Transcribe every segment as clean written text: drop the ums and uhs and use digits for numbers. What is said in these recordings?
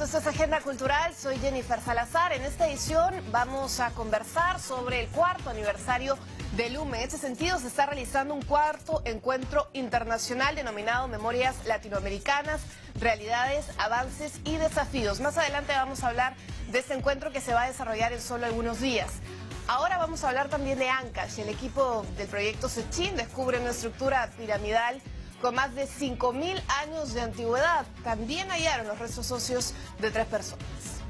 esto es Agenda Cultural, soy Jennifer Salazar. En esta edición vamos a conversar sobre el cuarto aniversario de LUME. En este sentido se está realizando un cuarto encuentro internacional denominado Memorias Latinoamericanas, Realidades, Avances y Desafíos. Más adelante vamos a hablar de este encuentro que se va a desarrollar en solo algunos días. Ahora vamos a hablar también de Ancash. El equipo del proyecto Sechin descubre una estructura piramidal con más de 5.000 años de antigüedad. También hallaron los restos óseos de 3 personas.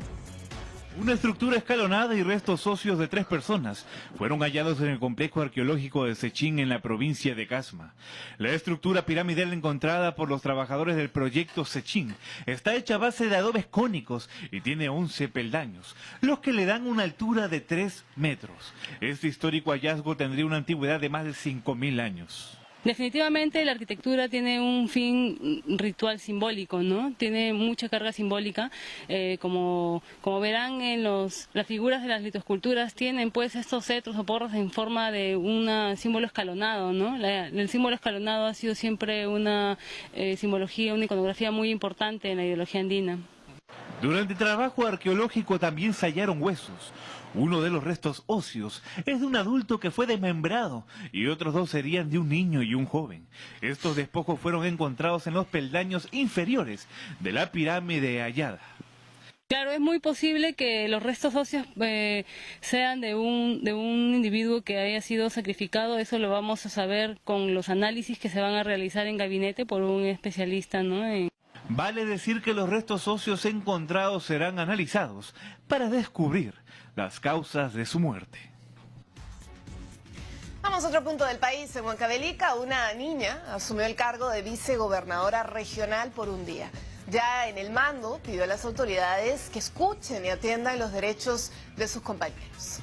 Una estructura escalonada y restos óseos de 3 personas fueron hallados en el complejo arqueológico de Sechin en la provincia de Casma. La estructura piramidal encontrada por los trabajadores del proyecto Sechin está hecha a base de adobes cónicos y tiene 11 peldaños, los que le dan una altura de 3 metros. Este histórico hallazgo tendría una antigüedad de más de 5.000 años. Definitivamente la arquitectura tiene un fin ritual simbólico, ¿no? Tiene mucha carga simbólica, como verán en las figuras de las litosculturas tienen pues estos cetros o porras en forma de un símbolo escalonado, ¿no? El símbolo escalonado ha sido siempre una simbología, una iconografía muy importante en la ideología andina. Durante el trabajo arqueológico también se hallaron huesos. Uno de los restos óseos es de un adulto que fue desmembrado y otros 2 serían de un niño y un joven. Estos despojos fueron encontrados en los peldaños inferiores de la pirámide hallada. Claro, es muy posible que los restos óseos sean de un individuo que haya sido sacrificado. Eso lo vamos a saber con los análisis que se van a realizar en gabinete por un especialista, ¿no? Vale decir que los restos óseos encontrados serán analizados para descubrir las causas de su muerte. Vamos a otro punto del país. En Huancavelica, una niña asumió el cargo de vicegobernadora regional por un día. Ya en el mando pidió a las autoridades que escuchen y atiendan los derechos de sus compañeros.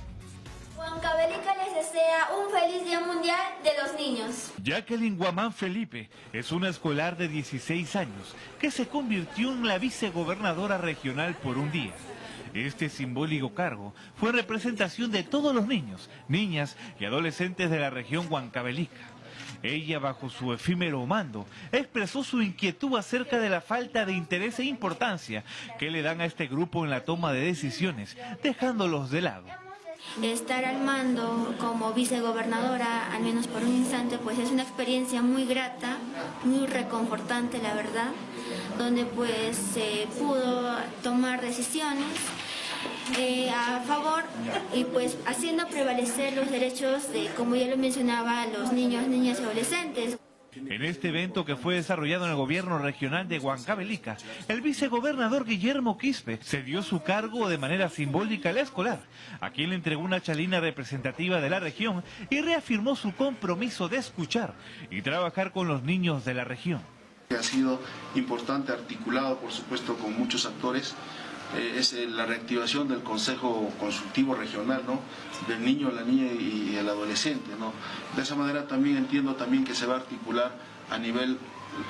Huancavelica les desea un feliz Día Mundial de los Niños. Jacqueline Guamán Felipe es una escolar de 16 años que se convirtió en la vicegobernadora regional por un día. Este simbólico cargo fue en representación de todos los niños, niñas y adolescentes de la región Huancavelica. Ella, bajo su efímero mando, expresó su inquietud acerca de la falta de interés e importancia que le dan a este grupo en la toma de decisiones, dejándolos de lado. Estar al mando como vicegobernadora, al menos por un instante, pues es una experiencia muy grata, muy reconfortante, la verdad, donde pues se pudo tomar decisiones a favor y pues haciendo prevalecer los derechos de, como ya lo mencionaba, los niños, niñas y adolescentes. En este evento que fue desarrollado en el gobierno regional de Huancavelica, el vicegobernador Guillermo Quispe cedió su cargo de manera simbólica a la escolar, a quien le entregó una chalina representativa de la región y reafirmó su compromiso de escuchar y trabajar con los niños de la región. Ha sido importante, articulado por supuesto con muchos actores, es la reactivación del Consejo Consultivo Regional, ¿no? Del niño, la niña y el adolescente, ¿no? De esa manera también entiendo también que se va a articular a nivel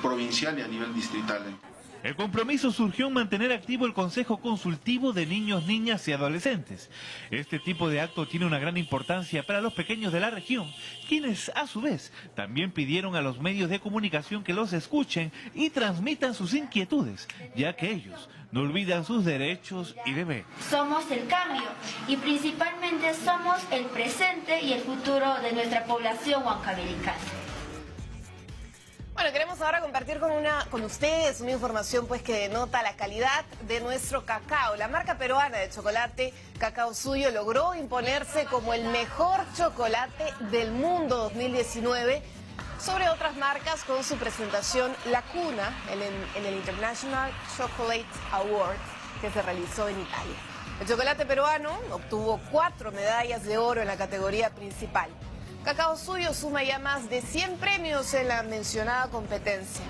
provincial y a nivel distrital. El compromiso surgió en mantener activo el Consejo Consultivo de Niños, Niñas y Adolescentes. Este tipo de acto tiene una gran importancia para los pequeños de la región, quienes a su vez también pidieron a los medios de comunicación que los escuchen y transmitan sus inquietudes, ya que ellos no olvidan sus derechos y deberes. Somos el cambio y principalmente somos el presente y el futuro de nuestra población huancavelicana. Bueno, queremos ahora compartir con ustedes una información pues que denota la calidad de nuestro cacao. La marca peruana de chocolate Cacao Suyo logró imponerse como el mejor chocolate del mundo 2019 sobre otras marcas con su presentación La Cuna en el International Chocolate Award que se realizó en Italia. El chocolate peruano obtuvo 4 medallas de oro en la categoría principal. Cacao Suyo suma ya más de 100 premios en la mencionada competencia.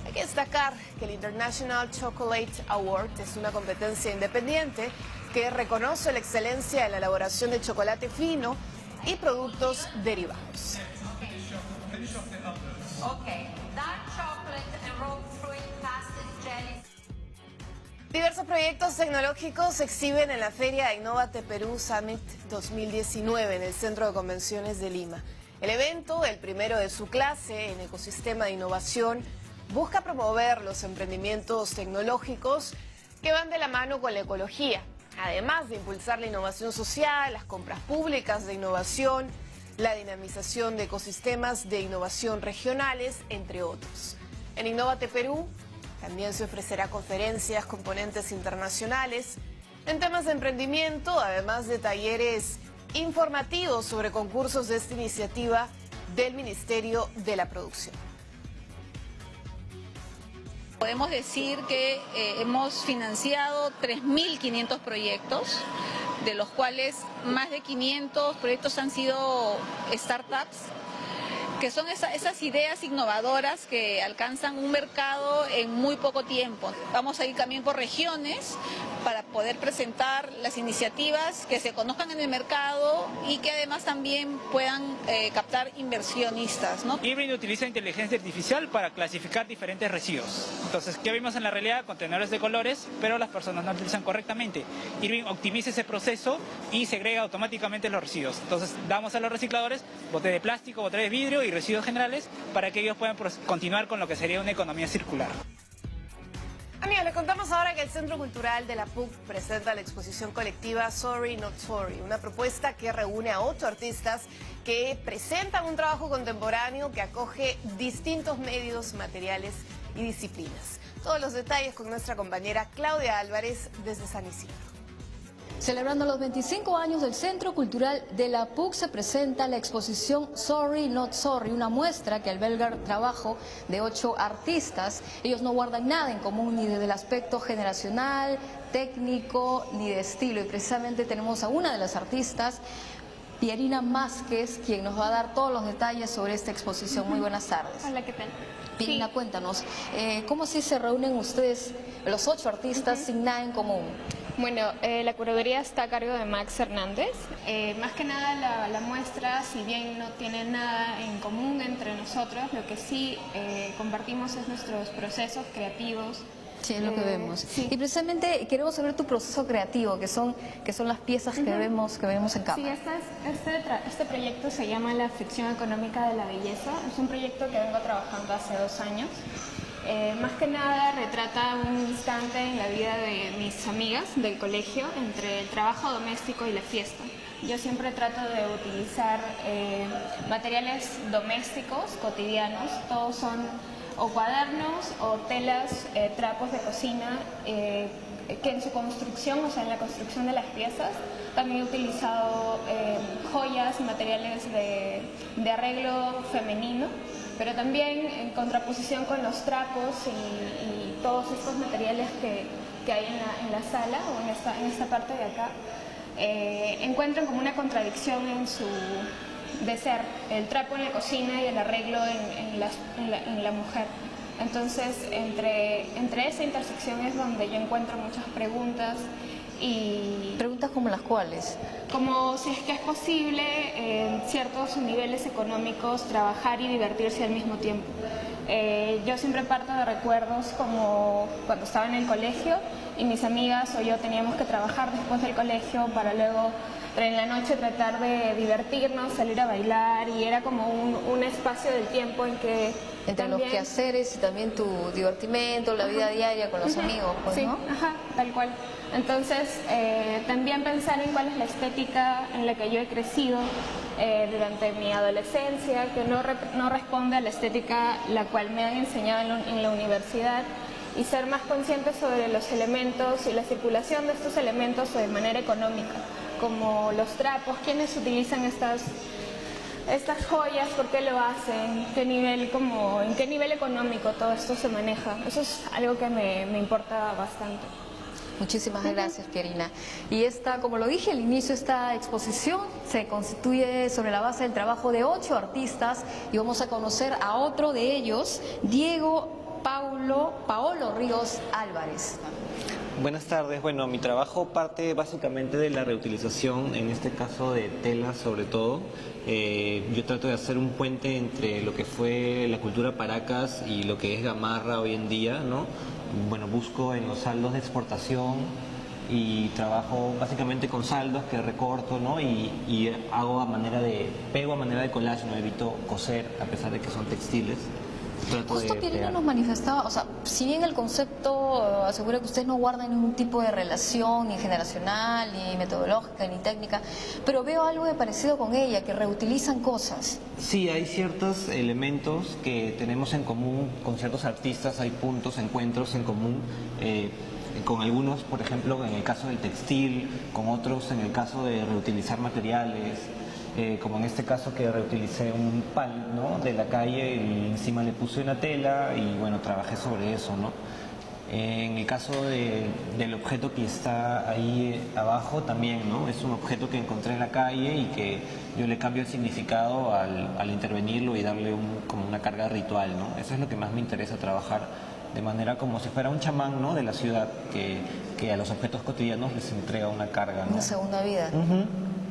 Hay que destacar que el International Chocolate Award es una competencia independiente que reconoce la excelencia en la elaboración de chocolate fino y productos derivados. Diversos proyectos tecnológicos se exhiben en la Feria Innovate Perú Summit 2019 en el Centro de Convenciones de Lima. El evento, el primero de su clase en ecosistema de innovación, busca promover los emprendimientos tecnológicos que van de la mano con la ecología, además de impulsar la innovación social, las compras públicas de innovación, la dinamización de ecosistemas de innovación regionales, entre otros. En Innovate Perú también se ofrecerá conferencias con ponentes internacionales en temas de emprendimiento, además de talleres informativos sobre concursos de esta iniciativa del Ministerio de la Producción. Podemos decir que hemos financiado 3.500 proyectos, de los cuales más de 500 proyectos han sido startups, que son esas ideas innovadoras que alcanzan un mercado en muy poco tiempo. Vamos a ir también por regiones para poder presentar las iniciativas que se conozcan en el mercado y que además también puedan captar inversionistas, ¿no? Irving utiliza inteligencia artificial para clasificar diferentes residuos. Entonces, ¿qué vimos en la realidad? Contenedores de colores, pero las personas no lo utilizan correctamente. Irving optimiza ese proceso y segrega automáticamente los residuos. Entonces, damos a los recicladores bote de plástico, bote de vidrio y residuos generales para que ellos puedan continuar con lo que sería una economía circular. Amigos, les contamos ahora que el Centro Cultural de la PUC presenta la exposición colectiva Sorry Not Sorry, una propuesta que reúne a 8 artistas que presentan un trabajo contemporáneo que acoge distintos medios, materiales y disciplinas. Todos los detalles con nuestra compañera Claudia Álvarez desde San Isidro. Celebrando los 25 años del Centro Cultural de la PUC se presenta la exposición Sorry Not Sorry, una muestra que alberga el trabajo de 8 artistas. Ellos no guardan nada en común ni desde el aspecto generacional, técnico ni de estilo. Y precisamente tenemos a una de las artistas, Pierina Másquez, quien nos va a dar todos los detalles sobre esta exposición. Muy buenas tardes. Hola, ¿qué tal? Pierina, Sí. Cuéntanos, ¿cómo así se reúnen ustedes, los 8 artistas, sin nada en común? Bueno, la curaduría está a cargo de Max Hernández. Más que nada la muestra, si bien no tiene nada en común entre nosotros, lo que sí compartimos es nuestros procesos creativos. Sí, es lo que vemos. Sí. Y precisamente queremos saber tu proceso creativo, que son las piezas que vemos en cámara. Sí, este proyecto se llama La Ficción Económica de la Belleza. Es un proyecto que vengo trabajando hace 2 años. Más que nada retrata un instante en la vida de mis amigas del colegio entre el trabajo doméstico y la fiesta. Yo siempre trato de utilizar materiales domésticos cotidianos, todos son o cuadernos o telas, trapos de cocina, que en su construcción, o sea, en la construcción de las piezas, también he utilizado joyas, materiales de arreglo femenino, pero también en contraposición con los trapos y todos estos materiales que hay en la sala o en esta parte de acá, encuentran como una contradicción de ser el trapo en la cocina y el arreglo en la mujer. Entonces, entre esa intersección es donde yo encuentro muchas preguntas. Y ¿Preguntas como las cuales? Como si es que es posible en ciertos niveles económicos trabajar y divertirse al mismo tiempo. Yo siempre parto de recuerdos como cuando estaba en el colegio y mis amigas o yo teníamos que trabajar después del colegio para luego en la noche tratar de divertirnos, salir a bailar, y era como un espacio del tiempo en que Entre también... los quehaceres y también tu divertimento, la vida diaria con los amigos, pues, sí, ¿no? Ajá, tal cual. Entonces, también pensar en cuál es la estética en la que yo he crecido durante mi adolescencia, que no responde a la estética la cual me han enseñado en la universidad, y ser más consciente sobre los elementos y la circulación de estos elementos de manera económica, como los trapos, quiénes utilizan estas joyas, por qué lo hacen, en qué nivel económico todo esto se maneja. Eso es algo que me importa bastante. Muchísimas gracias, Pierina. Y como lo dije al inicio, esta exposición se constituye sobre la base del trabajo de 8 artistas y vamos a conocer a otro de ellos, Diego Paolo Ríos Álvarez. Buenas tardes. Bueno, mi trabajo parte básicamente de la reutilización, en este caso de telas sobre todo. Yo trato de hacer un puente entre lo que fue la cultura Paracas y lo que es Gamarra hoy en día, ¿no? Bueno, busco en los saldos de exportación y trabajo básicamente con saldos que recorto, ¿no? Y hago pego a manera de collage, no evito coser a pesar de que son textiles. Justo Pierina nos manifestaba, o sea, si bien el concepto asegura que ustedes no guardan ningún tipo de relación, ni generacional, ni metodológica, ni técnica, pero veo algo de parecido con ella, que reutilizan cosas. Sí, hay ciertos elementos que tenemos en común con ciertos artistas, hay puntos, encuentros en común, con algunos, por ejemplo, en el caso del textil, con otros en el caso de reutilizar materiales. Como en este caso que reutilicé un pal, ¿no?, de la calle y encima le puse una tela y bueno, trabajé sobre eso, ¿no? En el caso del objeto que está ahí abajo también, ¿no? Es un objeto que encontré en la calle y que yo le cambio el significado al intervenirlo y darle como una carga ritual, ¿no? Eso es lo que más me interesa trabajar, de manera como si fuera un chamán, ¿no?, de la ciudad que a los objetos cotidianos les entrega una carga, ¿no? Una segunda vida.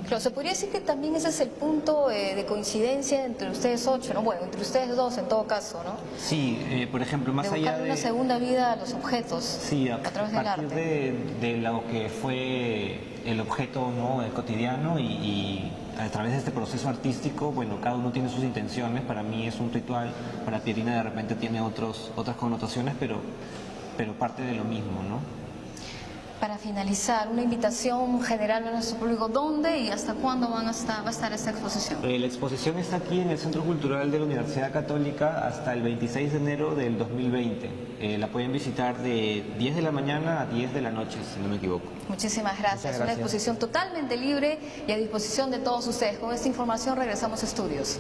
Pero se podría decir que también ese es el punto de coincidencia entre ustedes 8, ¿no? Bueno, entre ustedes 2 en todo caso, ¿no? Sí, por ejemplo, más de allá buscar una segunda vida a los objetos, sí, a través del arte. de lo que fue el objeto, ¿no?, el cotidiano y a través de este proceso artístico, bueno, cada uno tiene sus intenciones. Para mí es un ritual, para Pierina de repente tiene otras connotaciones, pero parte de lo mismo, ¿no? Para finalizar, una invitación general a nuestro público, ¿dónde y hasta cuándo va a estar esta exposición? La exposición está aquí en el Centro Cultural de la Universidad Católica hasta el 26 de enero del 2020. La pueden visitar de 10 de la mañana a 10 de la noche, si no me equivoco. Muchísimas gracias. Una exposición totalmente libre y a disposición de todos ustedes. Con esta información regresamos a estudios.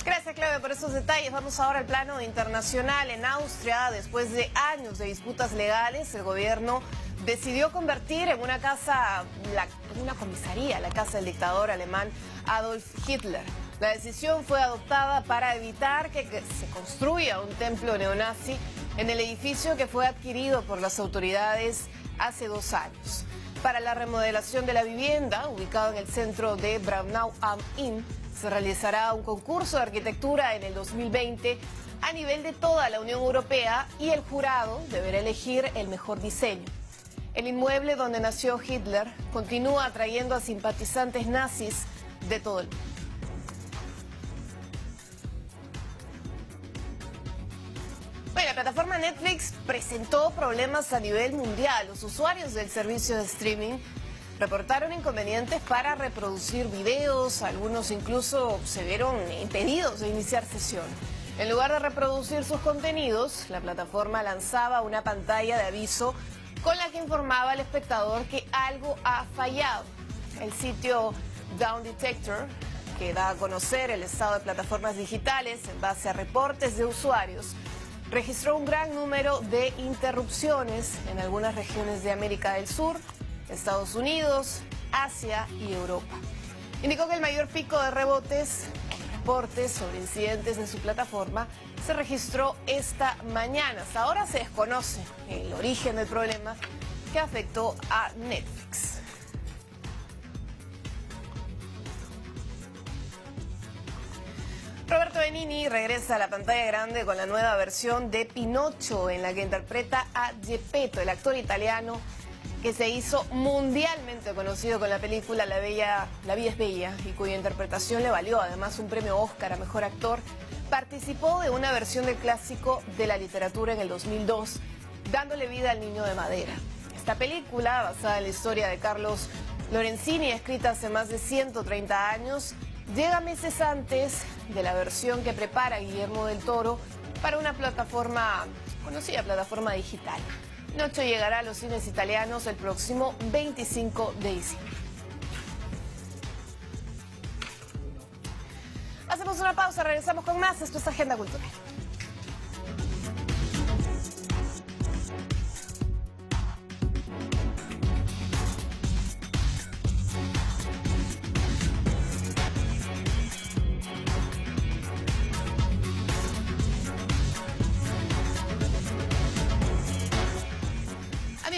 Gracias, Claudia, por esos detalles. Vamos ahora al plano internacional. En Austria, después de años de disputas legales, el gobierno decidió convertir en una comisaría, la casa del dictador alemán Adolf Hitler. La decisión fue adoptada para evitar que se construya un templo neonazi en el edificio que fue adquirido por las autoridades hace 2 años. Para la remodelación de la vivienda, ubicado en el centro de Braunau am Inn, se realizará un concurso de arquitectura en el 2020 a nivel de toda la Unión Europea y el jurado deberá elegir el mejor diseño. El inmueble donde nació Hitler continúa atrayendo a simpatizantes nazis de todo el mundo. Bueno, la plataforma Netflix presentó problemas a nivel mundial. Los usuarios del servicio de streaming reportaron inconvenientes para reproducir videos, algunos incluso se vieron impedidos de iniciar sesión. En lugar de reproducir sus contenidos, la plataforma lanzaba una pantalla de aviso con la que informaba al espectador que algo ha fallado. El sitio Down Detector, que da a conocer el estado de plataformas digitales en base a reportes de usuarios, registró un gran número de interrupciones en algunas regiones de América del Sur, Estados Unidos, Asia y Europa. Indicó que el mayor pico de reportes sobre incidentes en su plataforma se registró esta mañana. Hasta ahora se desconoce el origen del problema que afectó a Netflix. Roberto Benigni regresa a la pantalla grande con la nueva versión de Pinocho, en la que interpreta a Geppetto, el actor italiano que se hizo mundialmente conocido con la película La Vida es Bella y cuya interpretación le valió además un premio Oscar a Mejor Actor. Participó de una versión del clásico de la literatura en el 2002, dándole vida al Niño de Madera. Esta película, basada en la historia de Carlos Lorenzini, escrita hace más de 130 años, llega meses antes de la versión que prepara Guillermo del Toro para una conocida plataforma digital. Pinocho llegará a los cines italianos el próximo 25 de diciembre. Hacemos una pausa, regresamos con más. Esto es Agenda Cultural.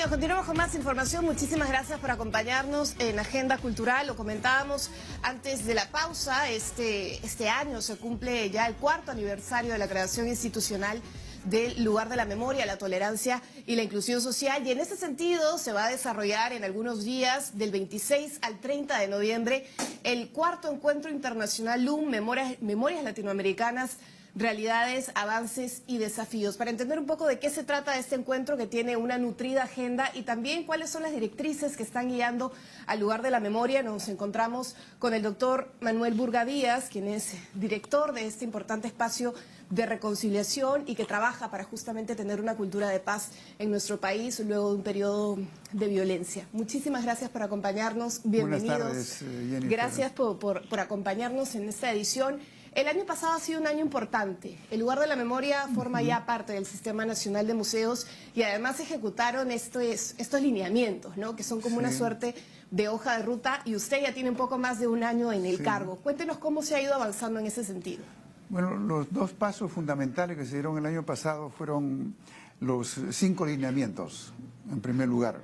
Continuamos con más información. Muchísimas gracias por acompañarnos en Agenda Cultural. Lo comentábamos antes de la pausa. Este año se cumple ya el 4º aniversario de la creación institucional del Lugar de la Memoria, la Tolerancia y la Inclusión Social. Y en ese sentido se va a desarrollar en algunos días, del 26 al 30 de noviembre, el 4º Encuentro Internacional LUM, Memorias Latinoamericanas realidades, avances y desafíos. Para entender un poco de qué se trata este encuentro que tiene una nutrida agenda y también cuáles son las directrices que están guiando al lugar de la memoria, nos encontramos con el doctor Manuel Burga Díaz, quien es director de este importante espacio de reconciliación y que trabaja para justamente tener una cultura de paz en nuestro país luego de un periodo de violencia. Muchísimas gracias por acompañarnos, bienvenidos. Buenas tardes, Jennifer. Gracias por acompañarnos en esta edición. El año pasado ha sido un año importante. El lugar de la memoria forma ya parte del Sistema Nacional de Museos y además ejecutaron estos lineamientos, ¿no? Que son como una suerte de hoja de ruta y usted ya tiene un poco más de un año en el cargo. Cuéntenos cómo se ha ido avanzando en ese sentido. Bueno, los dos pasos fundamentales que se dieron el año pasado fueron los 5 lineamientos, en primer lugar,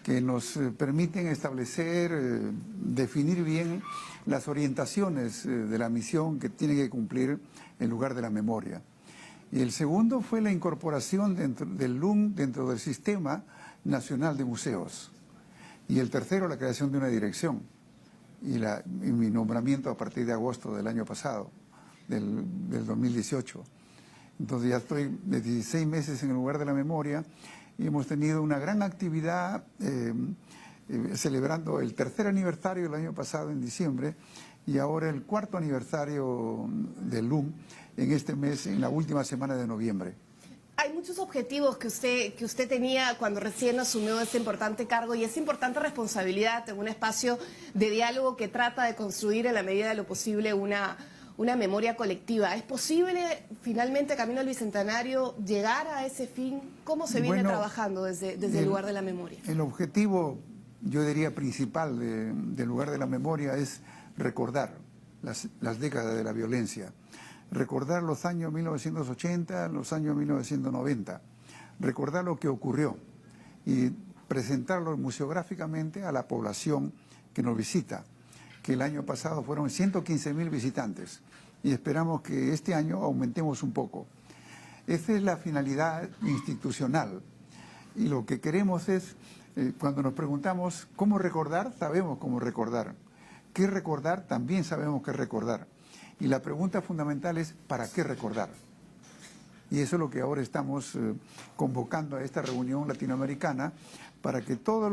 que nos permiten establecer, definir bien las orientaciones de la misión que tiene que cumplir el lugar de la memoria. Y el segundo fue la incorporación del LUM dentro del Sistema Nacional de Museos. Y el tercero, la creación de una dirección y mi nombramiento a partir de agosto del año pasado. Del 2018. Entonces ya estoy de 16 meses en el lugar de la memoria y hemos tenido una gran actividad celebrando el 3er aniversario del año pasado en diciembre y ahora el 4º aniversario del LUM en este mes, en la última semana de noviembre. Hay muchos objetivos que usted tenía cuando recién asumió este importante cargo y esa importante responsabilidad en un espacio de diálogo que trata de construir en la medida de lo posible una memoria colectiva. ¿Es posible finalmente, camino al Bicentenario, llegar a ese fin? ¿Cómo se viene trabajando desde el lugar de la memoria? El objetivo, yo diría, principal del lugar de la memoria es recordar las décadas de la violencia, recordar los años 1980, los años 1990, recordar lo que ocurrió y presentarlo museográficamente a la población que nos visita, que el año pasado fueron 115.000 visitantes y esperamos que este año aumentemos un poco. Esa es la finalidad institucional y lo que queremos es, cuando nos preguntamos cómo recordar, sabemos cómo recordar. ¿Qué recordar? También sabemos qué recordar. Y la pregunta fundamental es ¿para qué recordar? Y eso es lo que ahora estamos convocando a esta reunión latinoamericana para que todos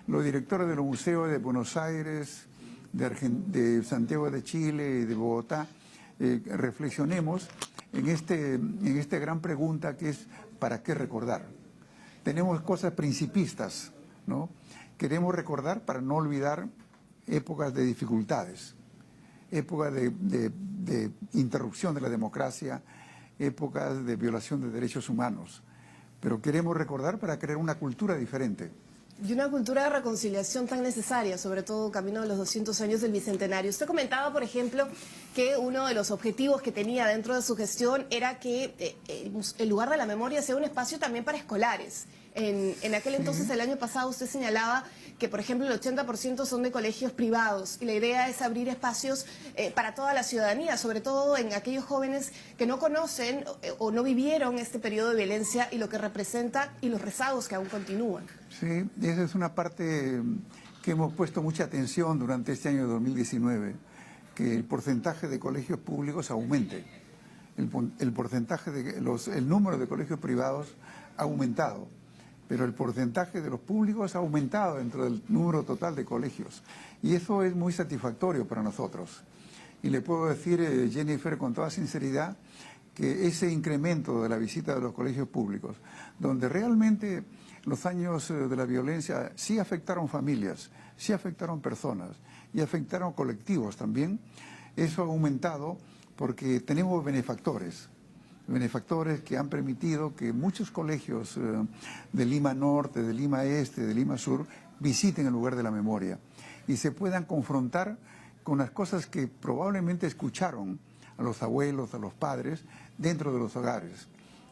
los directores de los museos de Buenos Aires, de Santiago de Chile y de Bogotá, reflexionemos en esta gran pregunta que es ¿para qué recordar? Tenemos cosas principistas, ¿no? Queremos recordar para no olvidar épocas de dificultades, épocas de interrupción de la democracia, épocas de violación de derechos humanos, pero queremos recordar para crear una cultura diferente. Y una cultura de reconciliación tan necesaria, sobre todo camino de los 200 años del Bicentenario. Usted comentaba, por ejemplo, que uno de los objetivos que tenía dentro de su gestión era que el lugar de la memoria sea un espacio también para escolares. En aquel entonces, el año pasado, usted señalaba que, por ejemplo, el 80% son de colegios privados y la idea es abrir espacios para toda la ciudadanía, sobre todo en aquellos jóvenes que no conocen o no vivieron este periodo de violencia y lo que representa y los rezagos que aún continúan. Sí, esa es una parte que hemos puesto mucha atención durante este año 2019, que el porcentaje de colegios públicos aumente. El porcentaje el número de colegios privados ha aumentado, pero el porcentaje de los públicos ha aumentado dentro del número total de colegios. Y eso es muy satisfactorio para nosotros. Y le puedo decir, Jennifer, con toda sinceridad, que ese incremento de la visita de los colegios públicos, donde realmente los años de la violencia sí afectaron familias, sí afectaron personas y afectaron colectivos también, eso ha aumentado porque tenemos benefactores que han permitido que muchos colegios de Lima Norte, de Lima Este, de Lima Sur, visiten el lugar de la memoria y se puedan confrontar con las cosas que probablemente escucharon a los abuelos, a los padres, dentro de los hogares.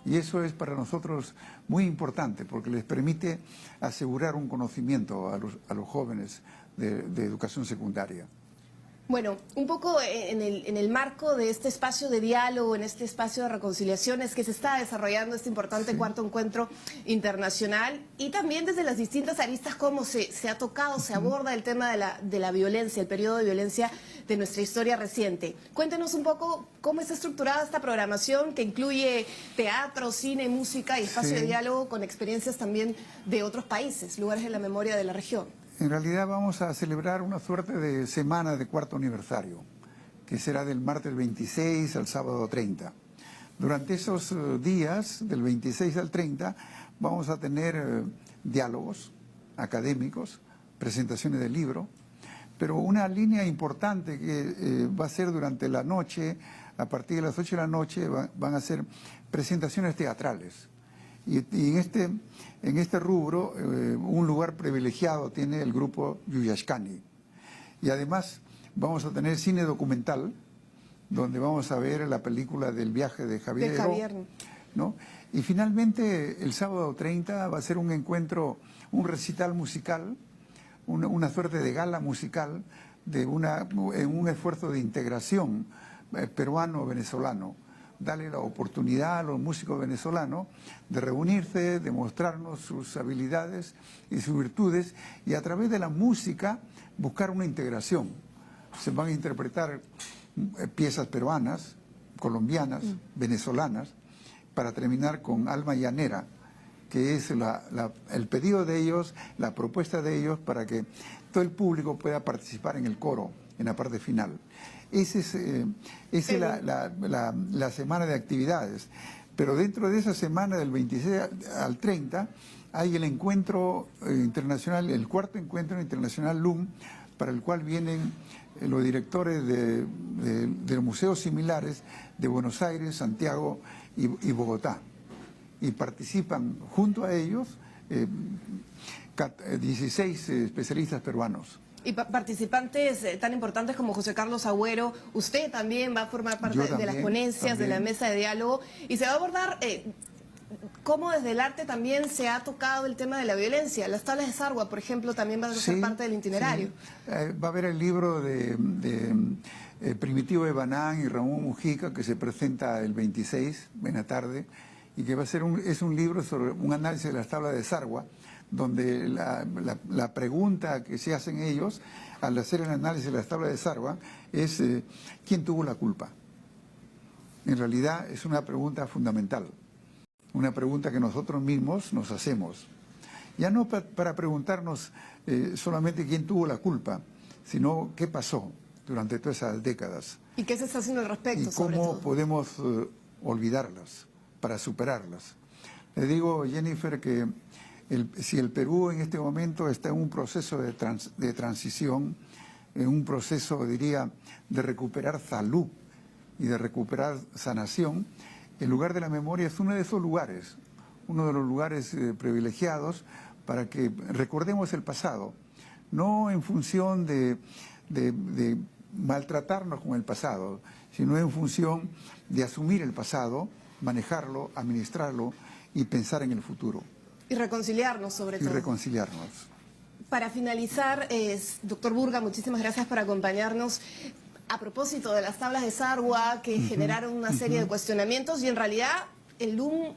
Y eso es para nosotros muy importante porque les permite asegurar un conocimiento a los jóvenes de educación secundaria. Bueno, un poco en el marco de este espacio de diálogo, en este espacio de reconciliación, es que se está desarrollando este importante cuarto encuentro internacional y también desde las distintas aristas cómo se ha tocado, se aborda el tema de la violencia, el periodo de violencia de nuestra historia reciente. Cuéntenos un poco cómo está estructurada esta programación que incluye teatro, cine, música y espacio de diálogo con experiencias también de otros países, lugares de la memoria de la región. En realidad vamos a celebrar una suerte de semana de cuarto aniversario, que será del martes 26 al sábado 30. Durante esos días, del 26 al 30, vamos a tener diálogos académicos, presentaciones de libro, pero una línea importante que va a ser durante la noche, a partir de las 8 de la noche, van a ser presentaciones teatrales. Y en este rubro, un lugar privilegiado tiene el grupo Yuyashkani. Y además vamos a tener cine documental, donde vamos a ver la película del viaje de Javier Heró, ¿no? Y finalmente, el sábado 30 va a ser un encuentro, un recital musical, una suerte de gala musical, en un esfuerzo de integración peruano-venezolano. Darle la oportunidad a los músicos venezolanos de reunirse, de mostrarnos sus habilidades y sus virtudes, y a través de la música buscar una integración. Se van a interpretar piezas peruanas, colombianas, venezolanas, para terminar con Alma Llanera, que es el pedido de ellos, la propuesta de ellos para que todo el público pueda participar en el coro, en la parte final. Esa es la semana de actividades. Pero dentro de esa semana, del 26 al 30, hay el encuentro internacional, el cuarto encuentro internacional LUM, para el cual vienen los directores de museos similares de Buenos Aires, Santiago y Bogotá. Y participan junto a ellos 16 especialistas peruanos. Y participantes tan importantes como José Carlos Agüero, usted también va a formar parte de las ponencias, de la mesa de diálogo, y se va a abordar cómo desde el arte también se ha tocado el tema de la violencia. Las tablas de Sarwa, por ejemplo, también van a ser parte del itinerario. Sí. Va a haber el libro de Primitivo Ebanán y Ramón Mujica, que se presenta el 26 en la tarde, y que va a ser es un libro sobre un análisis de las tablas de Sarwa, donde la pregunta que se hacen ellos al hacer el análisis de las tablas de Sarwa es ¿quién tuvo la culpa? En realidad es una pregunta fundamental, una pregunta que nosotros mismos nos hacemos. Ya no para preguntarnos solamente quién tuvo la culpa, sino qué pasó durante todas esas décadas. ¿Y qué se está haciendo al respecto? Y cómo podemos olvidarlas para superarlas. Le digo, Jennifer, que si el Perú en este momento está en un proceso de transición, en un proceso, diría, de recuperar salud y de recuperar sanación, el lugar de la memoria es uno de esos lugares, uno de los lugares privilegiados para que recordemos el pasado, no en función de maltratarnos con el pasado, sino en función de asumir el pasado, manejarlo, administrarlo y pensar en el futuro. Y reconciliarnos, sobre todo. Y reconciliarnos. Para finalizar, doctor Burga, muchísimas gracias por acompañarnos. A propósito de las tablas de Sarwa, que generaron una serie de cuestionamientos, y en realidad el LUM,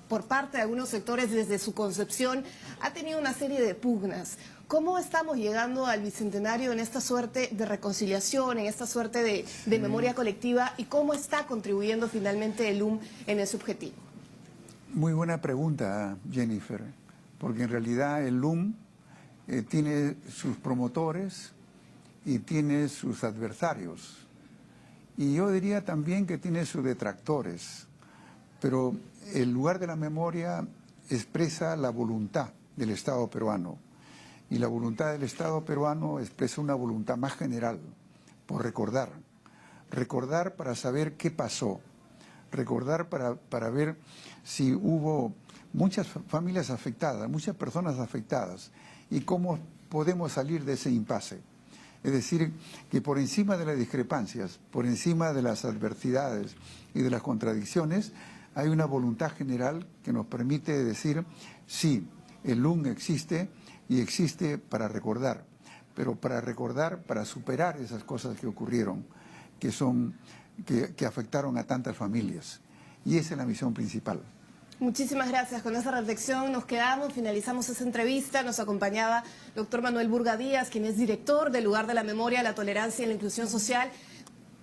por parte de algunos sectores desde su concepción, ha tenido una serie de pugnas. ¿Cómo estamos llegando al Bicentenario en esta suerte de reconciliación, en esta suerte de memoria colectiva, y cómo está contribuyendo finalmente el LUM en ese objetivo? Muy buena pregunta, Jennifer, porque en realidad el LUM tiene sus promotores y tiene sus adversarios. Y yo diría también que tiene sus detractores, pero el lugar de la memoria expresa la voluntad del Estado peruano. Y la voluntad del Estado peruano expresa una voluntad más general, por recordar. Recordar para saber qué pasó. Recordar para ver si hubo muchas familias afectadas, muchas personas afectadas, y cómo podemos salir de ese impasse. Es decir, que por encima de las discrepancias, por encima de las adversidades y de las contradicciones, hay una voluntad general que nos permite decir, sí, el LUM existe y existe para recordar, pero para recordar, para superar esas cosas que ocurrieron, que afectaron a tantas familias. Y esa es la misión principal. Muchísimas gracias. Con esa reflexión nos quedamos, finalizamos esta entrevista. Nos acompañaba doctor Manuel Burga Díaz, quien es director del Lugar de la Memoria, la Tolerancia y la Inclusión Social.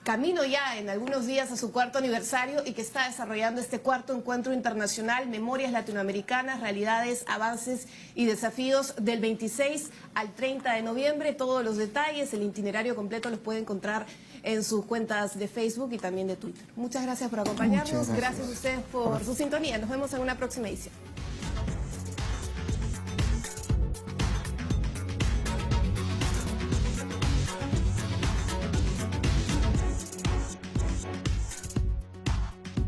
Camino ya en algunos días a su 4º aniversario y que está desarrollando este 4º encuentro internacional, Memorias Latinoamericanas, Realidades, Avances y Desafíos, del 26 al 30 de noviembre. Todos los detalles, el itinerario completo los puede encontrar en sus cuentas de Facebook y también de Twitter. Muchas gracias por acompañarnos. Gracias a ustedes por su sintonía. Nos vemos en una próxima edición.